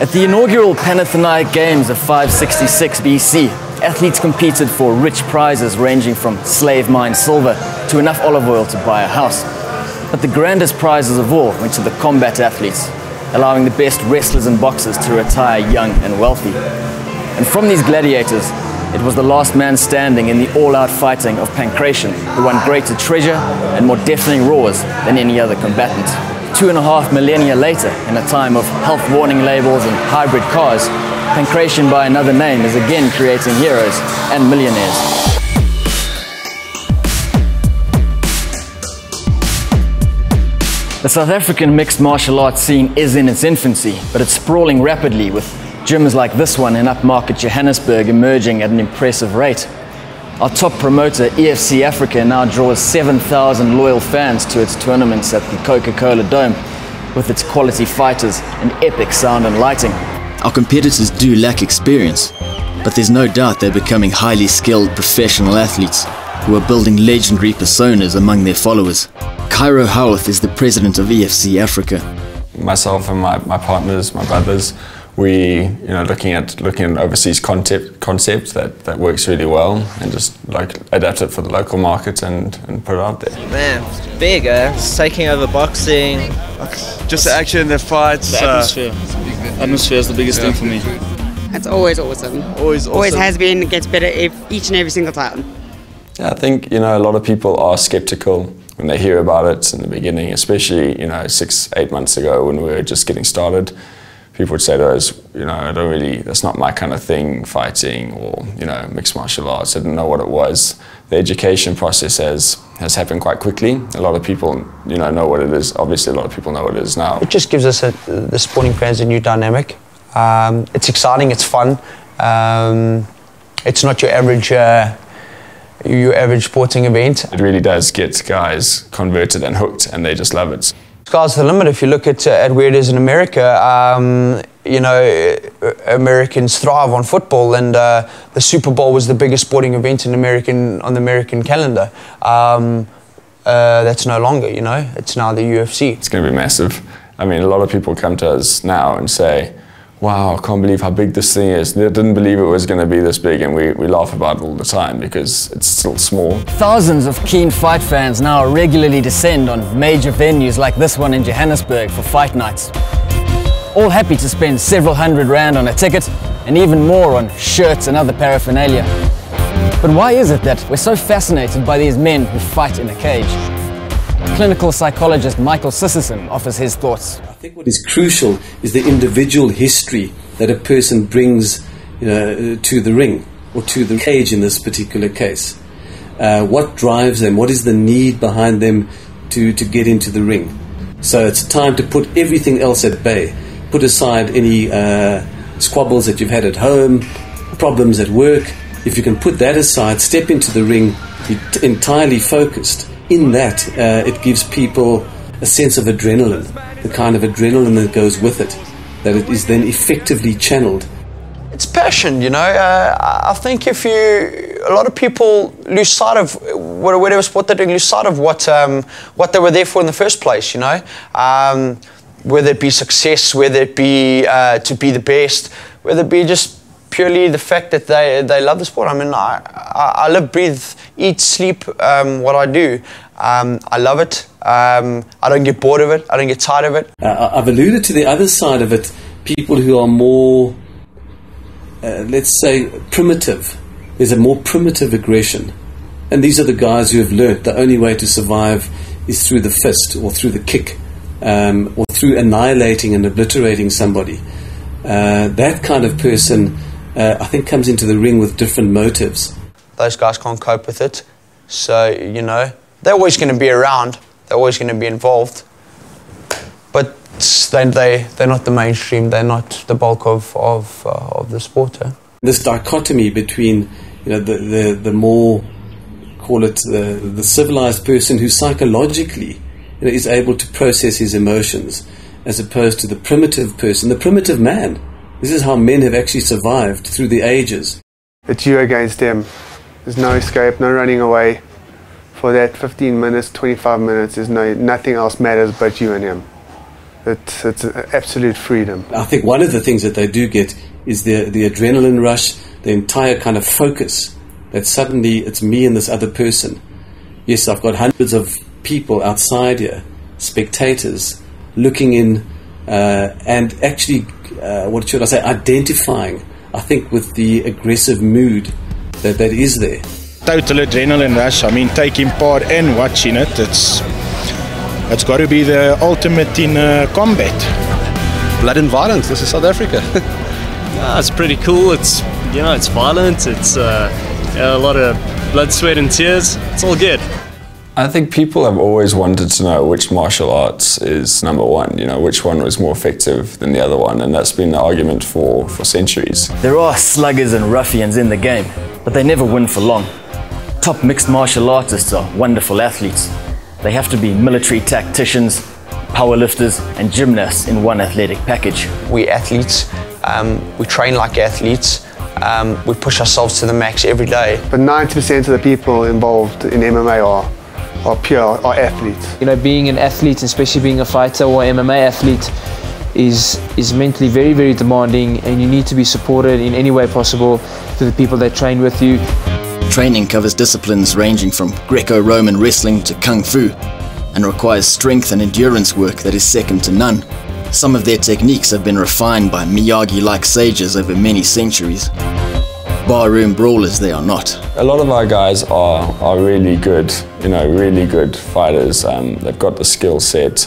At the inaugural Panathenaic Games of 566 BC, athletes competed for rich prizes ranging from slave mine silver to enough olive oil to buy a house. But the grandest prizes of all went to the combat athletes, allowing the best wrestlers and boxers to retire young and wealthy. And from these gladiators, it was the last man standing in the all-out fighting of Pancration who won greater treasure and more deafening roars than any other combatant. 2.5 millennia later, in a time of health warning labels and hybrid cars, Pancration by another name is again creating heroes and millionaires. The South African mixed martial arts scene is in its infancy, but it's sprawling rapidly, with gyms like this one in upmarket Johannesburg emerging at an impressive rate. Our top promoter, EFC Africa, now draws 7,000 loyal fans to its tournaments at the Coca-Cola Dome, with its quality fighters and epic sound and lighting. Our competitors do lack experience, but there's no doubt they're becoming highly skilled professional athletes who are building legendary personas among their followers. Cairo Howarth is the president of EFC Africa. Myself and my partners, my brothers, we looking at overseas concept that works really well, and just like adapt it for the local market and put it out there. Man, it's big, It's taking over boxing. Just the action, the fights. The atmosphere. Atmosphere is the biggest thing for me. It's always awesome. Always has been. It gets better each and every single time. Yeah, I think a lot of people are skeptical when they hear about it in the beginning, especially 6-8 months ago when we were just getting started. People would say to us, that's not my kind of thing, fighting or, mixed martial arts. I didn't know what it was. The education process has happened quite quickly. A lot of people, know what it is. Obviously, a lot of people know what it is now. It just gives us, the sporting fans, a new dynamic. It's exciting, it's fun. It's not your average sporting event. It really does get guys converted and hooked, and they just love it. Sky's the limit. If you look at where it is in America, Americans thrive on football, and the Super Bowl was the biggest sporting event on the American calendar. That's no longer, it's now the UFC. It's going to be massive. I mean, a lot of people come to us now and say, wow, I can't believe how big this thing is. They didn't believe it was going to be this big, and we laugh about it all the time because it's still small. Thousands of keen fight fans now regularly descend on major venues like this one in Johannesburg for fight nights. All happy to spend several £100 on a ticket, and even more on shirts and other paraphernalia. But why is it that we're so fascinated by these men who fight in a cage? Clinical psychologist Michael Sisserson offers his thoughts. I think what is crucial is the individual history that a person brings to the ring, or to the cage in this particular case. What drives them? What is the need behind them to get into the ring? So it's time to put everything else at bay. Put aside any squabbles that you've had at home, problems at work. If you can put that aside, step into the ring, be entirely focused. In that, it gives people a sense of adrenaline, the kind of adrenaline that goes with it, that it is then effectively channeled. It's passion, I think a lot of people lose sight of whatever sport they're doing, lose sight of what they were there for in the first place, whether it be success, whether it be to be the best, whether it be just purely the fact that they love the sport. I mean, I live, breathe, eat, sleep what I do. I love it. I don't get bored of it. I don't get tired of it. I've alluded to the other side of it, people who are more, let's say, primitive. There's a more primitive aggression. And these are the guys who have learnt the only way to survive is through the fist or through the kick, or through annihilating and obliterating somebody. That kind of person, I think, comes into the ring with different motives. Those guys can't cope with it. So, they're always going to be around. They're always going to be involved. But they're not the mainstream. They're not the bulk of the sport. This dichotomy between the more, call it the civilized person who psychologically is able to process his emotions, as opposed to the primitive person, the primitive man. This is how men have actually survived through the ages. It's you against them. There's no escape, no running away. For that 15 minutes, 25 minutes, nothing else matters but you and him. It's absolute freedom. I think one of the things that they do get is the adrenaline rush, the entire kind of focus, that suddenly it's me and this other person. Yes, I've got hundreds of people outside here, spectators, looking in and actually, what should I say, identifying, I think, with the aggressive mood that is there. Total adrenaline rush. I mean, taking part and watching it, it's got to be the ultimate in combat. Blood and violence. This is South Africa. It's pretty cool. It's it's violent. It's a lot of blood, sweat, and tears. It's all good. I think people have always wanted to know which martial arts is number one, which one was more effective than the other one, and that's been the argument for centuries. There are sluggers and ruffians in the game, but they never win for long. Top mixed martial artists are wonderful athletes. They have to be military tacticians, powerlifters, and gymnasts in one athletic package. We athletes, we train like athletes, we push ourselves to the max every day. But 90% of the people involved in MMA are athletes. Being an athlete, especially being a fighter or MMA athlete, is mentally very, very demanding, and you need to be supported in any way possible to the people that train with you. Training covers disciplines ranging from Greco-Roman wrestling to Kung Fu, and requires strength and endurance work that is second to none. Some of their techniques have been refined by Miyagi-like sages over many centuries. Barroom brawlers they are not. A lot of our guys are really good, really good fighters. They've got the skill set.